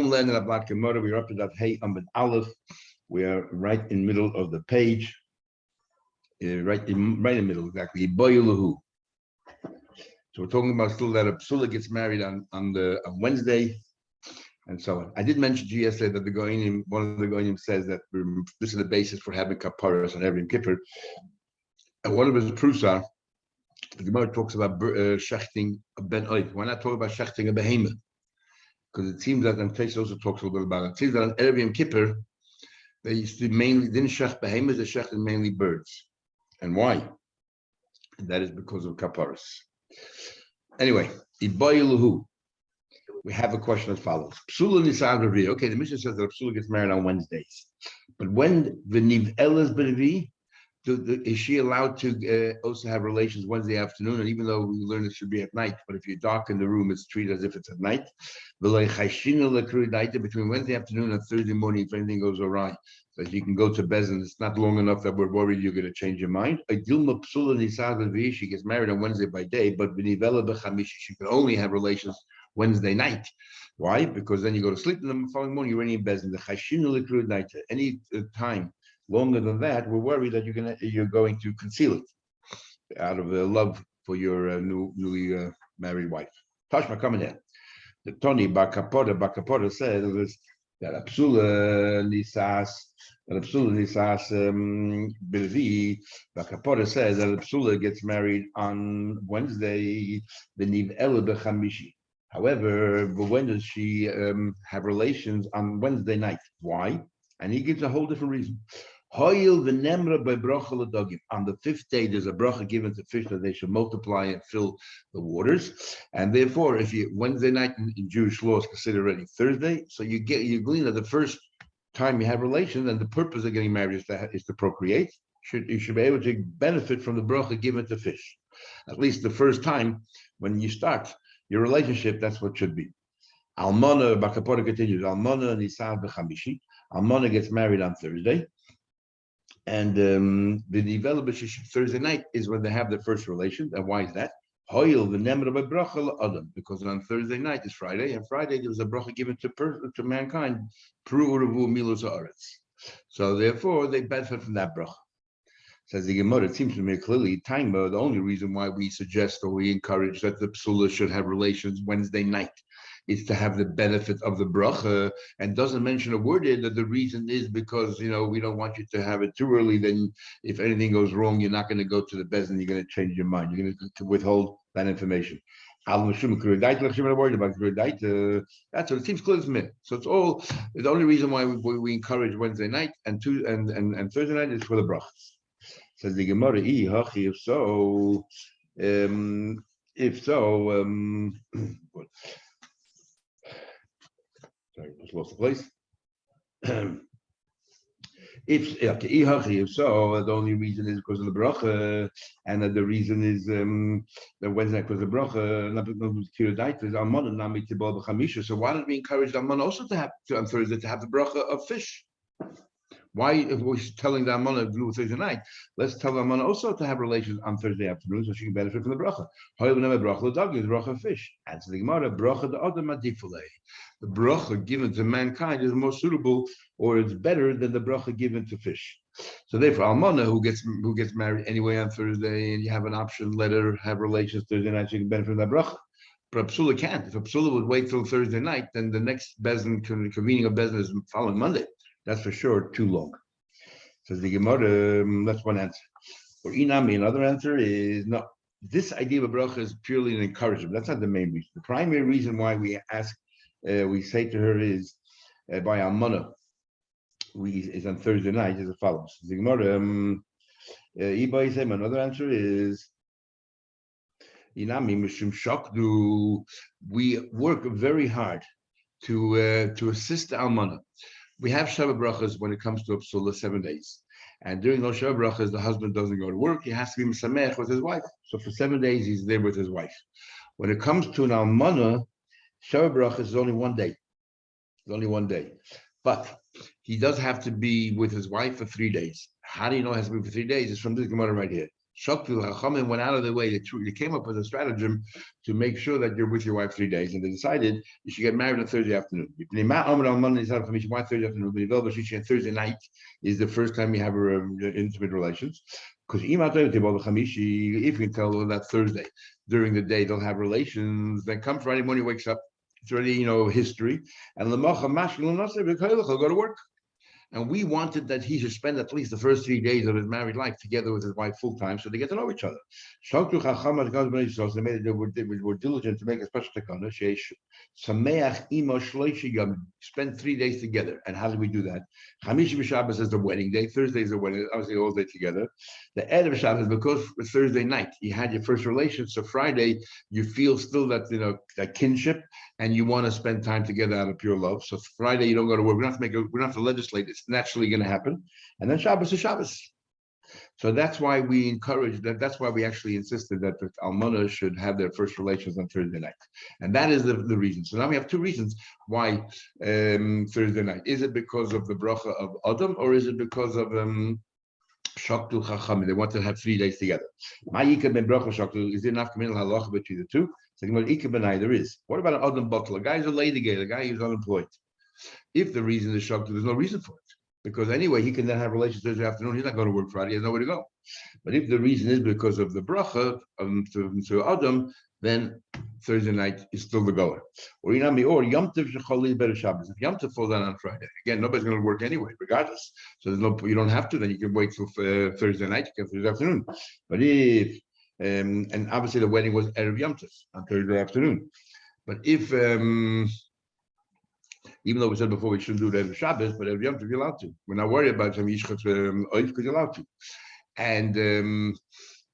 Homeland and Ablat Gemara. We're up to that Hey Amid Aleph. We are right in the middle of the page. Right in the middle, exactly. So we're talking about still that a psula gets married on Wednesday, and so on. I did mention to you yesterday that one of the goyim says that this is the basis for having kaparas on every Kippur. And one of his proofs are the Gemara talks about shechting a ben oid. Why not talk about shechting a behemoth? Because it seems that, and Tais also talks a little bit about it. It seems that on Erev Yom Kippur they used to didn't shech behemoths, they shechted mainly birds. And why? And that is because of kaparas. Anyway, we have a question as follows. Psula nisad revi. Okay, the Mishnah says that Psula gets married on Wednesdays. But when the niv elas berevi, is she allowed to also have relations Wednesday afternoon? And even though we learned it should be at night, but if you darken the room, it's treated as if it's at night. Between Wednesday afternoon and Thursday morning, if anything goes awry, so you can go to Bezin. It's not long enough that we're worried you're going to change your mind. She gets married on Wednesday by day, but she can only have relations Wednesday night. Why? Because then you go to sleep in the following morning, you're already in Bezin. Any time longer than that, we're worried that you're going to conceal it out of love for your newly married wife. Tashma, come in here. The Tony Bakapota says that Apsula Nisas Bilvi. Bakapota says that Apsula gets married on Wednesday. Beniv El Bechamishi. However, when does she have relations on Wednesday night? Why? And he gives a whole different reason. On the fifth day, there's a bracha given to fish that they should multiply and fill the waters. And therefore, if you Wednesday night in Jewish law is considered already Thursday, so you glean that the first time you have relations, and the purpose of getting married is to procreate. You should be able to benefit from the bracha given to fish. At least the first time when you start your relationship, that's what should be. Almana, Bakapora continues, Almana Nisan B'chamishi. Almana gets married on Thursday. And the development Thursday night is when they have their first relations. And why is that? Because on Thursday night is Friday, and Friday there was a bracha given to mankind. So therefore they benefit from that bracha. Says the Gemara, it seems to me clearly, Taima, the only reason why we suggest or we encourage that the psula should have relations Wednesday night is to have the benefit of the bracha, and doesn't mention a word in that the reason is because, we don't want you to have it too early. Then if anything goes wrong, you're not going to go to the bezin, you're going to change your mind. You're going to withhold that information. That's what it seems clear to me. So it's all, the only reason why we encourage Wednesday night and Thursday night is for the brachas. Says the Gemara, if so, sorry, just lost the place. If so, the only reason is because of the bracha, and that the reason is that Wednesday because of the bracha, so why don't we encourage the Almana also to have on Thursday to have the bracha of fish? Why, if we're telling the Almana to do Thursday night, let's tell the Almana also to have relations on Thursday afternoon so she can benefit from the bracha. The bracha of fish. Answer the Gemara, bracha the other madifule. The bracha given to mankind is more suitable, or it's better than the bracha given to fish. So therefore, Almana who gets married anyway on Thursday, and you have an option, let her have relations Thursday night, so you can benefit from that bracha. But a psula can't. If a psula would wait till Thursday night, then the next bezin convening of bezin is following Monday. That's for sure too long. Says the Gemara, that's one answer. For Inami, another answer is no. This idea of a bracha is purely an encouragement. That's not the main reason. The primary reason why we say to her is by Almana, is on Thursday night, is as follows. The Gemara, another answer is Inami Mishum Shakdu. We work very hard to assist the Almana. We have Shabbat brachas when it comes to a psula 7 days. And during those Shabbat brachas, the husband doesn't go to work. He has to be Mesamech with his wife. So for 7 days, he's there with his wife. When it comes to an Almana, Shabbat brachas is only 1 day. It's only 1 day. But he does have to be with his wife for 3 days. How do you know he has to be for 3 days? It's from this Gemara right here. Shaktu Chachamim went out of their way. They came up with a stratagem to make sure that you're with your wife 3 days, and they decided you should get married on Thursday afternoon. Why Thursday afternoon? Thursday night is the first time you have intimate relations. Because if you can tell them that Thursday during the day they'll have relations, then come Friday morning, he wakes up, it's already history, and he'll go to work. And we wanted that he should spend at least the first 3 days of his married life together with his wife full time, so they get to know each other. So they were diligent to make a special takana. Spend 3 days together. And how do we do that? Chamishi Shabbos is the wedding day. Thursday is the wedding. Obviously, all day together. The Erev Shabbos, because it's Thursday night, you had your first relation. So Friday, you feel still that that kinship, and you want to spend time together out of pure love. So Friday, you don't go to work. We don't have to legislate. It's naturally going to happen. And then Shabbos is Shabbos. So that's why we encourage that. That's why we actually insisted that the almana should have their first relations on Thursday night. And that is the reason. So now we have two reasons why Thursday night. Is it because of the bracha of Adam, or is it because of Shaktu Chachamim? They want to have 3 days together. Ma'ikah ben bracha Shaktu, is there enough communal halacha between the two? So there is. What about an Adam butler? A guy who's a lady, a guy who's unemployed. If the reason is Shaktu, there's no reason for it. Because anyway, he can then have relations Thursday afternoon. He's not going to work Friday. He has nowhere to go. But if the reason is because of the bracha to Adam, then Thursday night is still the goer. Or Yom Tov shechol is better Shabbos. If Yom Tov falls down on Friday, again, nobody's going to work anyway, regardless. So you don't have to. Then you can wait till Thursday night. You can Thursday afternoon. But if and obviously the wedding was Erev Yom Tov on Thursday afternoon. But if even though we said before we shouldn't do it every Shabbos, but every Yom Tov you're allowed to. We're not worried about some Yishchat because you're allowed to. And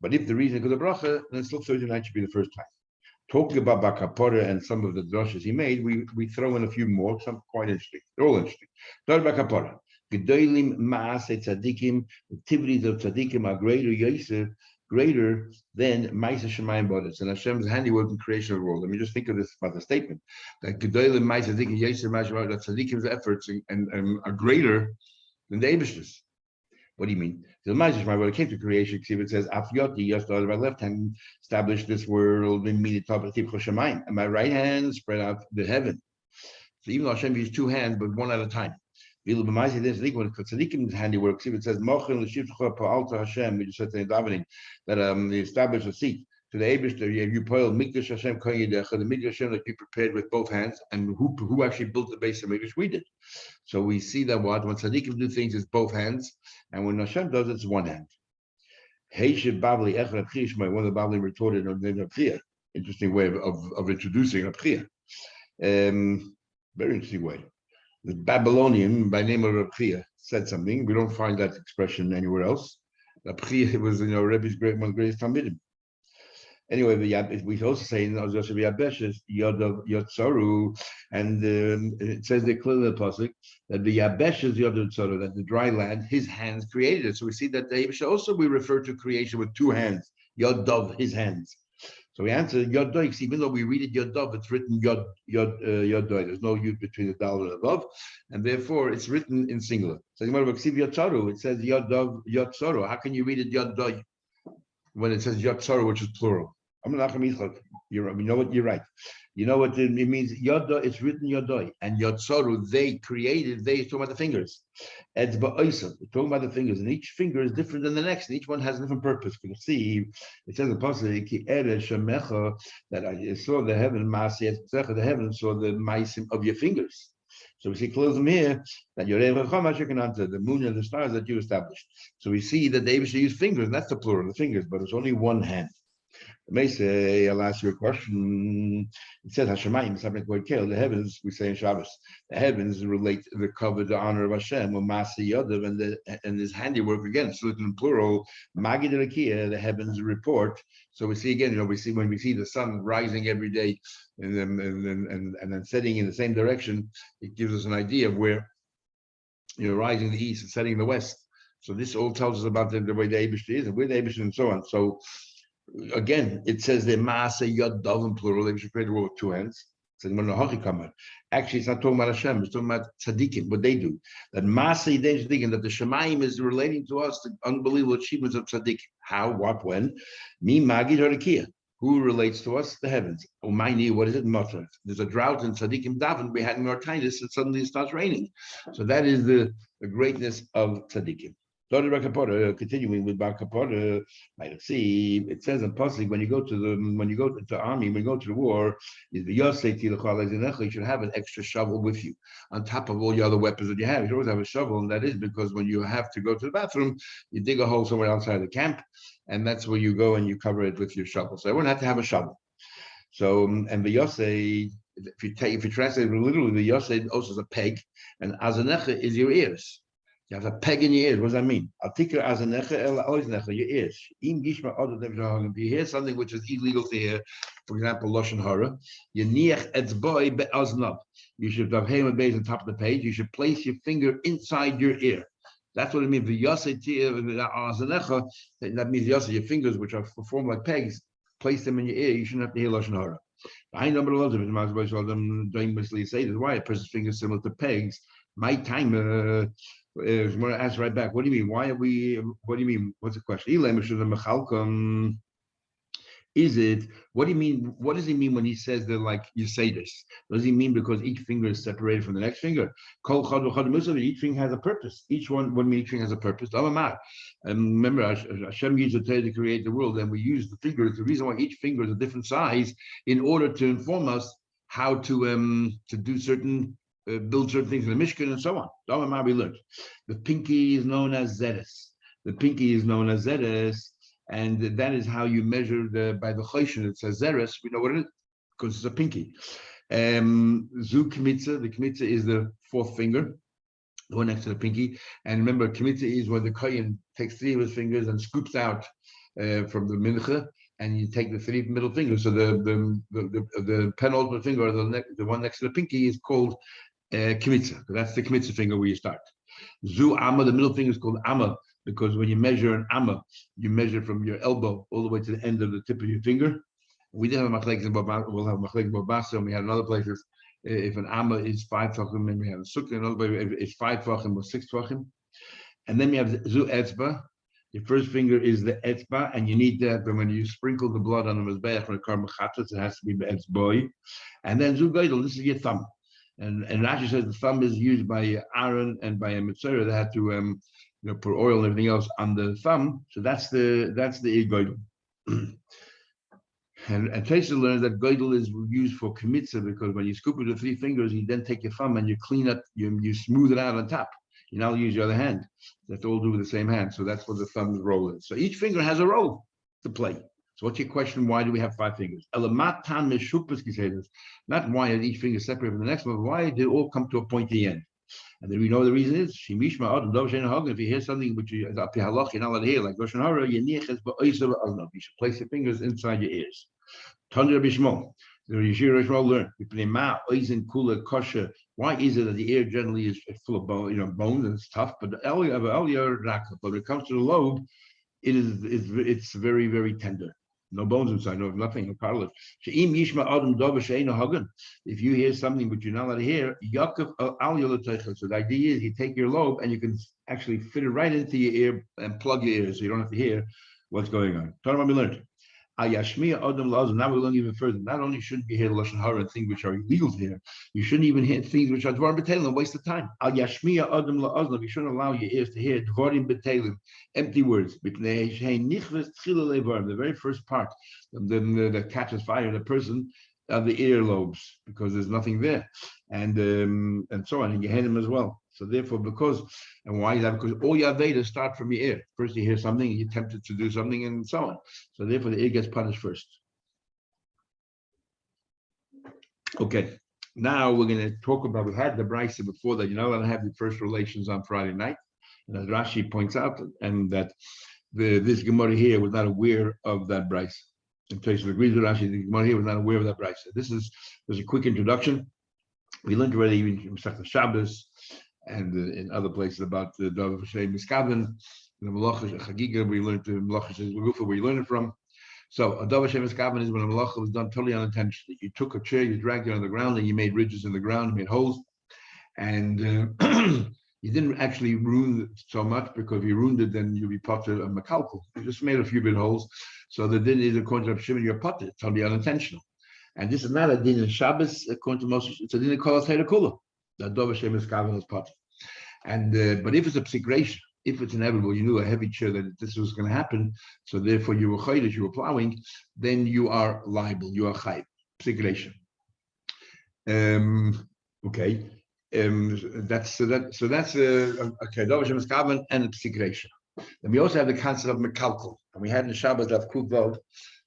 but if the reason is because of bracha, then still Thursday night should be the first time. Talking about Bakapora and some of the drushes he made, we throw in a few more, some quite interesting. They're all interesting. Start Bakapora. Gedolim Maaseh Tzadikim, activities of Tzadikim are greater than Maaseh Shemayim Bodas and Hashem's handiwork in creation of the world. Let me just think of this about the statement that Gedolim Maaseh Tzadikim Yosef Mashma, that Tzadikim's efforts and are greater than the Eibishter's. What do you mean? The Maaseh Shemayim, when it came to creation, it says Afyoti, yes, the my left hand established this world in Shemayim, and my right hand spread out the heaven. So even though Hashem used two hands, but one at a time. When Tzadikim's handiwork, it says Hashem. We just said in davening that they established a seat to the Eibishter. You poil Mikdash Hashem Koyedecha, the Mikdash Hashem that you prepared with both hands, and who actually built the base of Mikdash? We did. So we see that when Tzadikim do things, it's both hands, and when Hashem does, it's one hand. Heishiv Bavli Echad Abchir, one of the Bavli retorted on the Abchir. Interesting way of introducing Abchir. Very interesting way. The Babylonian by name of Reb Chia said something. We don't find that expression anywhere else. Reb Chia was, Rebbe's one of the greatest Talmidim. Anyway, we also say in Joseph Yabeshes Yod Yotzaru, and it says there clearly in the pasuk that the Yabeshes Yod Yotzaru, that the dry land, his hands created it. So we see that the Yabeshes also we refer to creation with two hands, Yod Dov, his hands. So we answer Yod Doi, even though we read it Yod Dov, it's written Yod Doi. There's no Yud between the Dal and the Vav, and therefore it's written in singular. So it says Yod Dov Yod Soru. How can you read it Yod Doi when it says Yod Soru, which is plural? You know what? You're right. You know what it means? Yod Doi, it's written Yod Doi, and Yod Soru, they created. They talking about the fingers. It's talking about the fingers, and each finger is different than the next. And each one has a different purpose. You see, it says in the pasuk that I saw the heaven, the heaven saw the ma'asim of your fingers. So we see close them here that your the moon and the stars that you established. So we see that they should use fingers, and that's the plural, the fingers, but it's only one hand. It may say, I'll ask you a question. It says Hashemayim, something quite clear. The heavens, we say in Shabbos, the heavens relate the cover, the honor of Hashem, or Masi Yodav, and his handiwork again. It's written in plural. Magid Rakia, the heavens report. So we see again, when we see the sun rising every day and then setting in the same direction, it gives us an idea of where rising in the east and setting in the west. So this all tells us about the way the Eibishter is and where the Eibishter and so on. So again, it says the Maaseh Yod Dov in plural. They should create a world with two hands. Actually, it's not talking about Hashem. It's talking about tzaddikim, what they do. That Masay tzaddikim, that the Shemayim is relating to us the unbelievable achievements of tzaddikim. How, what, when? Mi magid harakia. Who relates to us? The heavens. Umayni, what is it? Matar. There's a drought in tzaddikim daven. We had more kindness, and suddenly it starts raining. So that is the greatness of tzaddikim. Continuing with Bar Kapora, might see it says in Pasuk when you go to the army, when you go to the war, you should have an extra shovel with you on top of all your other weapons that you have. You should always have a shovel, and that is because when you have to go to the bathroom, you dig a hole somewhere outside the camp, and that's where you go and you cover it with your shovel. So everyone had to have a shovel. So and the Yosei, if you translate it literally, the Yosei also is a peg, and Azanecha is your ears. You have a peg in your ears. What does that mean? Your ears. If you hear something which is illegal to hear, for example, Lashon Hara, you should have Haman Beis on top of the page. You should place your finger inside your ear. That's what it means. That means your fingers, which are formed like pegs, place them in your ear. You shouldn't have to hear Lashon Hara. I number lots of it. Say that's why a person's fingers similar to pegs. My time. Ask right back. What do you mean? Why are we? What do you mean? What's the question? Is it? What do you mean? What does he mean when he says that? Like you say this? Does he mean because each finger is separated from the next finger? Each finger has a purpose. Each finger has a purpose. Remember, Hashem used the to create the world, and we use the fingers. The reason why each finger is a different size in order to inform us how to do certain. Build certain things in the Mishkan and so on. We learned the pinky is known as Zeres. The pinky is known as Zeres, and that is how you measure by the Choshen. It says Zeres. We know what it is because it's a pinky. Zu Kmitza. The Kmitza is the fourth finger, the one next to the pinky. And remember, Kmitza is when the Kohen takes three of his fingers and scoops out from the mincha. And you take the three middle fingers. So the penultimate finger, or the one next to the pinky, is called Kmitza. That's the Kmitza finger where you start. Zu Amma, the middle finger is called Amma, because when you measure an Amma, you measure from your elbow all the way to the end of the tip of your finger. We did have machlekes in Babasa, we'll have machlekes in Babasa, and we had in other places. If an Amma is 5 tvachim, and we have a sukkah, another way, if it's 5 tvachim or 6 tvachim. And then we have Zu Etzba. Your first finger is the etzba, and you need that when you sprinkle the blood on the mizbeach for the karma chatzos, it has to be the etzboy. And then Zu Geidel, this is your thumb. And Rashi says the thumb is used by Aaron and by a mitzvah that had to pour oil and everything else on the thumb. So that's the Geidel. And Taisa learns that Geidel is used for kmitza because when you scoop with the 3 fingers, you then take your thumb and you clean up, you smooth it out on top. You now use your other hand. That's all do with the same hand. So that's what the thumb's role is. So each finger has a role to play. So what's your question? Why do we have 5 fingers? Not why is each finger separate from the next one, but why did it all come to a point at the end? And then we know the reason is if you hear something which is up your halach, you're not allowed to hear, like Lashon Hara, you should place your fingers inside your ears. Tanya Bishmol. The Yeshir Rishmal learned. Why is it that the ear generally is full of bones and it's tough, but when it comes to the lobe, it's very, very tender. No bones inside, nothing, no cartilage. If you hear something but you're not allowed to hear, so the idea is you take your lobe and you can actually fit it right into your ear and plug your ears so you don't have to hear what's going on. We learned. Now we're going even further. Not only shouldn't you hear Lashon Hara and things which are illegal to hear, you shouldn't even hear things which are dvarim b'telim, a waste of time. You shouldn't allow your ears to hear dvarim b'telim, empty words. The very first part, that catches fire in a person, are the earlobes, because there's nothing there, and so on, and you hear them as well. So therefore, and why is that? Because all your Vedas start from your ear. First you hear something, and you're tempted to do something, and so on. So therefore, the ear gets punished first. Okay, now we're going to talk about, we had the brisa before that, you're not allowed to have the first relations on Friday night. And as Rashi points out, and that this Gemara here was not aware of that brisa. In case of agrees with Rashi, the Gemara here was not aware of that brisa. There's a quick introduction. We learned already even in Masechta Shabbos, and in other places about the Davar Shnei Miskaven, the Malachas Chagiga, we learned the Malachas Rufa, where you learn it from. So a davar shemis kavan is when a malacha was done totally unintentionally. You took a chair, you dragged it on the ground, and you made ridges in the ground, you made holes, and you didn't actually ruin it so much, because if you ruined it, then you'd be potter and makalkal. You just made a few bit holes. So the din is according to Shimon, you're potter. It's totally unintentional. And this is not a din in Shabbos, according to Moshe. It's a din in Kol HaTorah Kula. That davar shemis kavan is potter. And but if it's a psikration, if it's inevitable, you knew a heavy chair that this was going to happen, so therefore you were chaydish, you were plowing, then you are liable, you are chayv, psikration. Okay, that's okay. Davar shemis kavan and psikration. Then we also have the concept of mekalkal, and we had in the Shabbos Daf Kuf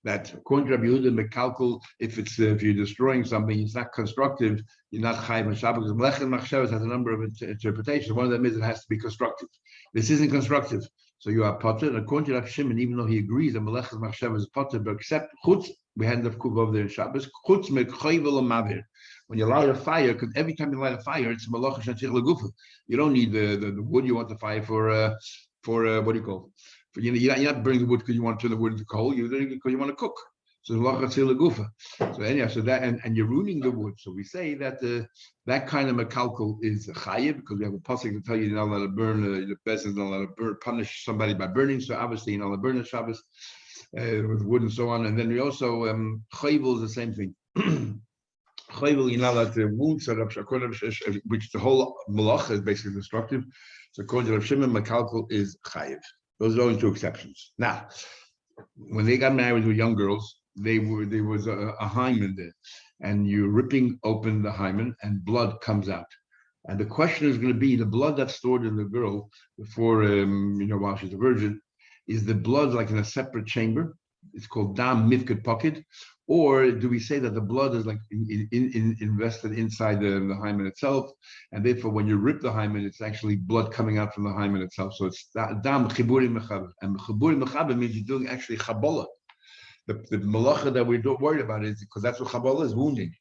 that according to Rabbi Yehuda, mekalkal, if you're destroying something, it's not constructive, you're not chayv on Shabbos. Because Melech and Machshavos has a number of interpretations. One of them is it has to be constructive. This isn't constructive, so you are potter. And according to Rav Shimon, even though he agrees that Melech and Machshavos is potter, but except chutz, we had the Kuf over there in Shabbos, chutz mechayvel amavir. When you light a fire, because every time you light a fire, it's malacha shetzich legufa. You don't need the wood. You want the fire for what do you call? For, you're not burning the wood because you want to turn the wood into coal. You're doing it because you want to cook. So malacha shetzich legufa. So anyhow, so that and you're ruining the wood. So we say that that kind of mekalkal is chayiv, because we have a pasuk to tell you you're not allowed to burn. The person is not allowed to punish somebody by burning. So obviously you're not allowed to burn the Shabbos with wood and so on. And then we also chayvel is the same thing. Chayvel, you're not allowed to wound, which the whole malacha is basically destructive. So according to Rav Shimon, mekalkal is chayiv. Those are only two exceptions. Now, when they got married with young girls, there was a hymen there, and you're ripping open the hymen, and blood comes out. And the question is going to be the blood that's stored in the girl before while she's a virgin, is the blood like in a separate chamber? It's called dam mifked pocket, or do we say that the blood is like invested inside the hymen itself, and therefore when you rip the hymen, it's actually blood coming out from the hymen itself. So it's dam chiburi mechaber, and chiburi mechaber means you're doing actually chabola. The malacha that we're worried about is because that's what chabola is, wounding.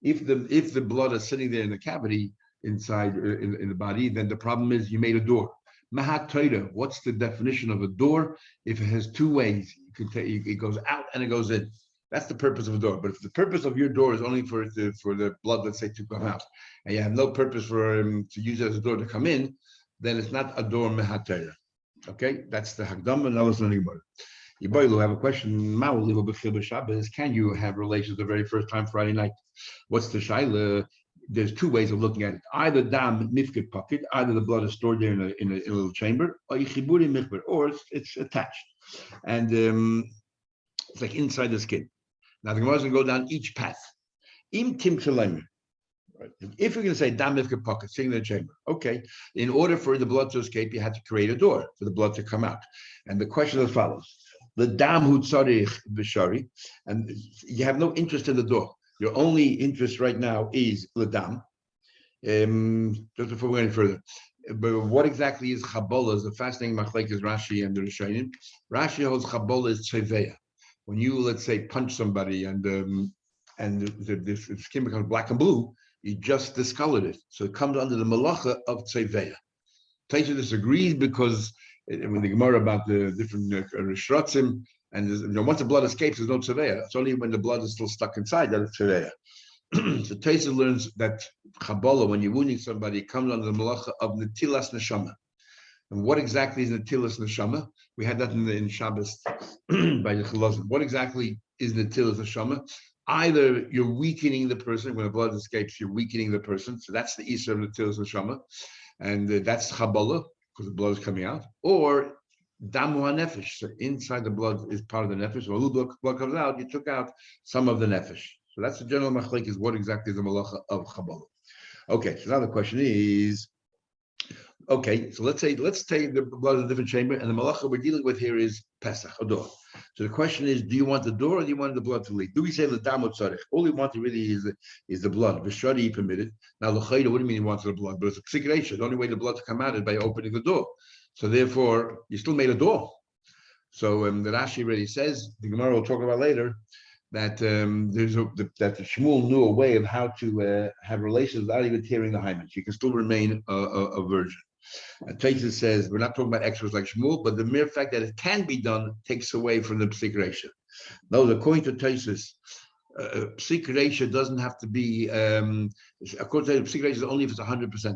If the blood is sitting there in the cavity inside in the body, then the problem is you made a door. Mahat Torah, what's the definition of a door? If it has two ways, it goes out and it goes in. That's the purpose of a door. But if the purpose of your door is only for the blood, let's say, to come out, and you have no purpose for to use it as a door to come in, then it's not a door Mahat Torah. Okay, that's the Hagdam, and now let's learn about it. Yiboilu have a question. Can you have relations the very first time Friday night? What's the shaila? There's two ways of looking at it. Either dam mifked pocket, either the blood is stored there in a little chamber, or it's attached, and it's like inside the skin. Now the Gemara is going to go down each path. Im tim right? If you're going to say dam mifked pocket, sitting in the chamber, okay. In order for the blood to escape, you had to create a door for the blood to come out. And the question is as follows: the dam hu tzarich b'shari, and you have no interest in the door. Your only interest right now is ledam. Just before we go any further, but what exactly is chabola? Is the fascinating machlek is Rashi and the Rishonim. Rashi holds chabola is tzeveya. When you, let's say, punch somebody and the skin becomes black and blue, you just discolored it, so it comes under the malacha of tzeveya. Taisha disagrees because when the Gemara about the different rishratzim. And once the blood escapes, there's no tzeveya. It's only when the blood is still stuck inside that it's tzeveya. So Taisa learns that chabola, when you're wounding somebody, comes under the malacha of netilas neshama. And what exactly is netilas neshama? We had that in Shabbos by the Chalazim. What exactly is netilas neshama? Either you're weakening the person when the blood escapes, you're weakening the person. So that's the issue of netilas neshama, and that's chabola because the blood is coming out, or damu hanefesh. So inside the blood is part of the nefesh. When a little blood comes out, you took out some of the nefesh. So that's the general machlek, is what exactly is the malacha of chabola. Okay, so now the question is, okay, so let's take the blood in a different chamber, and the malacha we're dealing with here is Pesach, a door. So the question is, do you want the door or do you want the blood to leave? Do we say the damu tzarich? All we want really is the blood. V'shari permitted. Now the chayda, what do you mean you want the blood? But it's a psikration. The only way the blood to come out is by opening the door. So therefore, you still made a door. So the Rashi already says, the Gemara will talk about later, that that the Shmuel knew a way of how to have relations without even tearing the hymen. She can still remain a virgin. And Taisa says we're not talking about extras like Shmuel, but the mere fact that it can be done takes away from the psikration. No, according to Tesis, psik ratio doesn't have to be. According to psik ratio, only if it's 100%.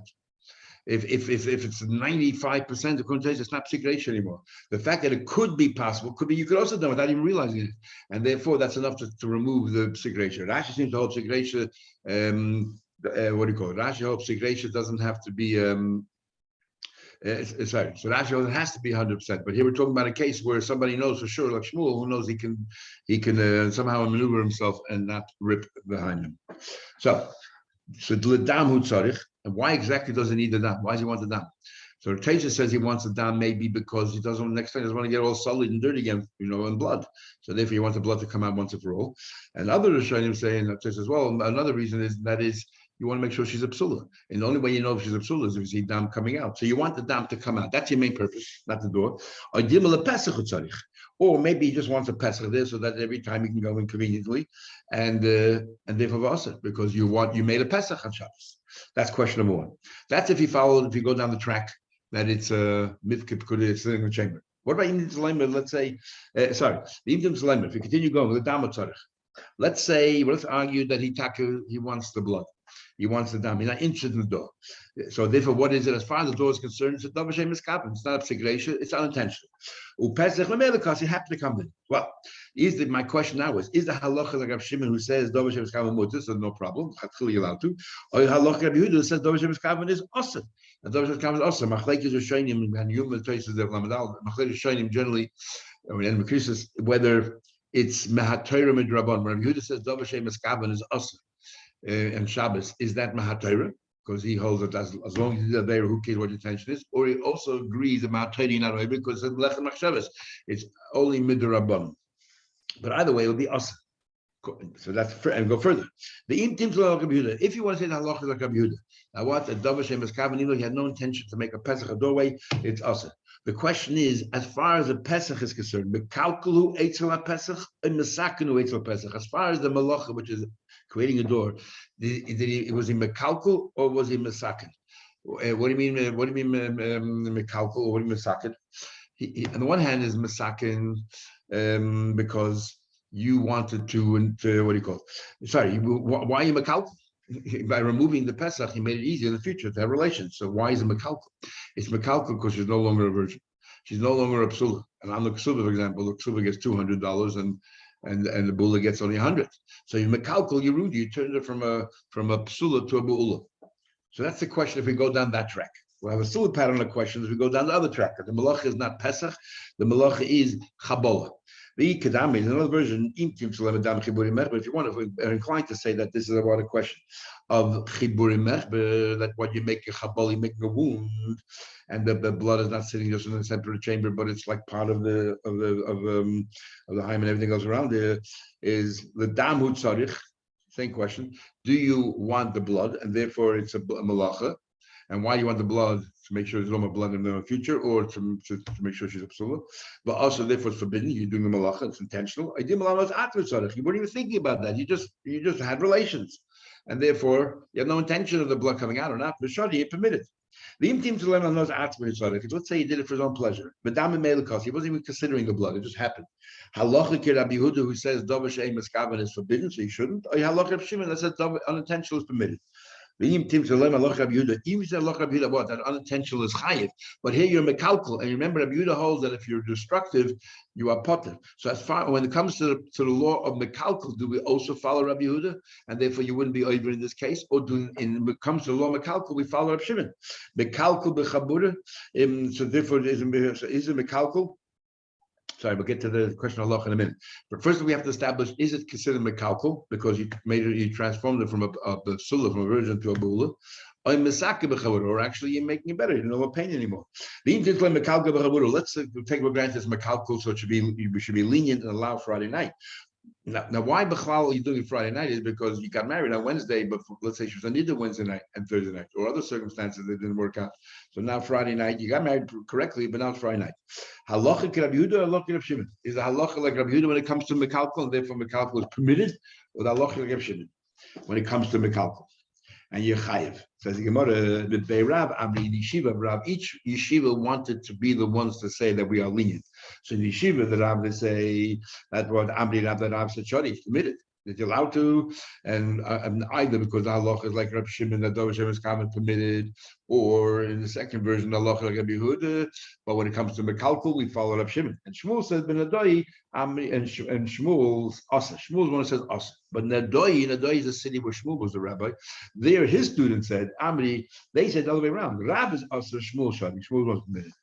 If it's 95%, according to Tesis, it's not psik ratio anymore. The fact that it could be possible, could be you could also do it without even realizing it, and therefore that's enough to remove the psik ratio. Rashi seems to hold psik ratio. What do you call it? Rashi holds psik ratio doesn't have to be. Sorry, so Rashi has to be 100%. But here we're talking about a case where somebody knows for sure, like Shmuel, who knows he can somehow maneuver himself and not rip behind him. So the dam hu tzarich, and why exactly does he need the dam? Why does he want the dam? So Teisha says he wants the dam maybe because he doesn't next time he doesn't want to get all sullied and dirty again, in blood. So therefore, he wants the blood to come out once and for all. And other Rishonim saying that says as well. Another reason is you want to make sure she's a psula. And the only way you know if she's a psula is if you see dam coming out. So you want the dam to come out. That's your main purpose, not the door. Or maybe he just wants a pesach there so that every time he can go in conveniently, and therefore also because you made a pesach on Shabbos. That's question number one. That's if you go down the track that it's a mifkip could it's in the chamber. What about Yimdim Tzalema? Let's say, the Yimdim Tzalema. If you continue going with the dam tzarich, let's argue that he wants the blood. He wants the dam. He's not interested in the door. So therefore, what is it? As far as the door is concerned, it's a double shame miskapen. It's not a psik, it's unintentional. Because he happened to come in. Well, my question now is the halacha like Rav Shimon who says double shame miskapen mutis, so no problem, chatchili allowed to, or halacha Rabbi Yehuda who says double shame miskapen is awesome. And double shame miskapen is awesome. Machlekes Rishonim and human traces of lamadal. Machlekes Rishonim generally, and whether it's mehatayra midrabban. Rabbi Yehuda says double shame miskapen is awesome. And Shabbos, is that Mahatayra? Because he holds that as long as he's there, who cares what your intention is? Or he also agrees that Mahatayra not right because it's Lechem Shabbos. It's only Midrabban. But either way, it will be awesome. So that's and go further. The intim to if you want to say the halacha like Rabbi Yehuda, now what the Davar Shem Eskaven, even though he had no intention to make a Pesach a doorway, it's awesome. The question is, as far as the Pesach is concerned, Mekalkulu Eitzel Pesach and Mesakenu Eitzel Pesach. As far as the Malacha, which is creating a door, was he Mekalkul or was he Mesaken? What do you mean? What do you mean Mekalkul or what do you mean Mesaken? On the one hand, is Mesaken because you wanted to, and what do you call it? Sorry, why are you Mekalkul? By removing the Pesach, he made it easier in the future to have relations. So why is it Mekalkul? It's Mekalkul because she's no longer a virgin. She's no longer a psula. And on the Kesuvos, for example, the Kesuvos gets $200 and the Bula gets only 100. So you Mekalkul, you turned it from a psula to a Bula. So that's the question if we go down that track. We'll have a similar pattern of questions if we go down the other track. The Malacha is not Pesach, the Malacha is Chabola. The Kedami is another version, but if you want, if we're inclined to say that this is about a question of Chiburimech, that what you make a Chabol, you make a wound, and the blood is not sitting just in the center of the chamber, but it's like part of the Haim and everything goes around there, is the Dam Hu Tzarich, same question. Do you want the blood, and therefore it's a Malacha? And why do you want the blood? To make sure there's no more blood in the future, or to make sure she's a psula. But also, therefore, it's forbidden. You're doing the malacha; it's intentional. You weren't even thinking about that. You just had relations, and therefore you had no intention of the blood coming out or not. But shadi, you permitted. The imtim to learn on those let's say he did it for his own pleasure. But he wasn't even considering the blood; it just happened. Halacha Rabbi Yehuda, who says davar she'ein miskaven is forbidden, so you shouldn't. Or halacha Rabbi Shimon that says unintentional is permitted. Even if that unintentional is chayiv, but here you're mekalkal, and remember Rabbi Yehuda holds that if you're destructive, you are potter. So as far when it comes to the law of mekalkal, do we also follow Rabbi Yehuda, and therefore you wouldn't be over in this case, or when it comes to the law of mekalkal, we follow Rabbi Shimon. Mekalkal bechabura, so therefore is it mekalkal? Sorry, we'll get to the question of Allah in a minute. But first, we have to establish: is it considered mekalkal because you transformed it from a psula, from a virgin to a bula, or actually you're making it better? You don't have pain anymore. Let's take for granted it's mekalkal, so we should be lenient and allow Friday night. Now, why Bechal are you doing Friday night is because you got married on Wednesday, but let's say she was on either Wednesday night and Thursday night, or other circumstances that didn't work out. So now Friday night, you got married correctly, but now it's Friday night. Halacha Rabbi Yehuda or halacha Rabbi Shimon? Is the halacha like Rabbi Yehuda when it comes to mekalkal, and therefore mekalkal is permitted, or the halacha like Rabbi Shimon when it comes to mekalkal? And you're chayiv. Says the Gemara, the Beirav, Amri Yeshiva, Rav, each yeshiva wanted to be the ones to say that we are lenient. So in the yeshiva, the Rab, they say that what Amri Rab, the Rab said, Shadi, he's committed. That you're allowed to, and either because Allah is like Rab Shimon, that Dov Hashem is common permitted, or in the second version, Allah is like Rabbi Yehuda. But when it comes to Mekalkul, we follow Rab Shimon. And Shmuel says, Ben Adoi, and Shmuel's Asa. Shmuel's one that says Asa. But Nadoi is a city where Shmuel was the rabbi. There, his student said, Amri, they said the other way around. Rab is Asa, Shmuel Shadi. Shmuel was permitted.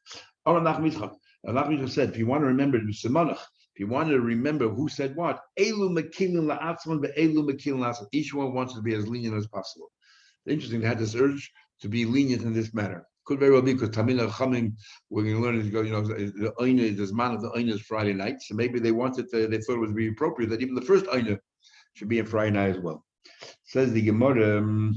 Nachmitzchak said, if you want to remember the Simonach, if you want to remember who said what, Elu Mekilin La'atzman, but Elu Mekilin La'atzman. Each one wants to be as lenient as possible. It's interesting, they had this urge to be lenient in this matter. Could very well be because Tamina Chamim, we're going to learn, the Oina, the Zman of the Oina is Friday night, so maybe they wanted to, they thought it would be appropriate that even the first Oina should be a Friday night as well. Says the Gemara,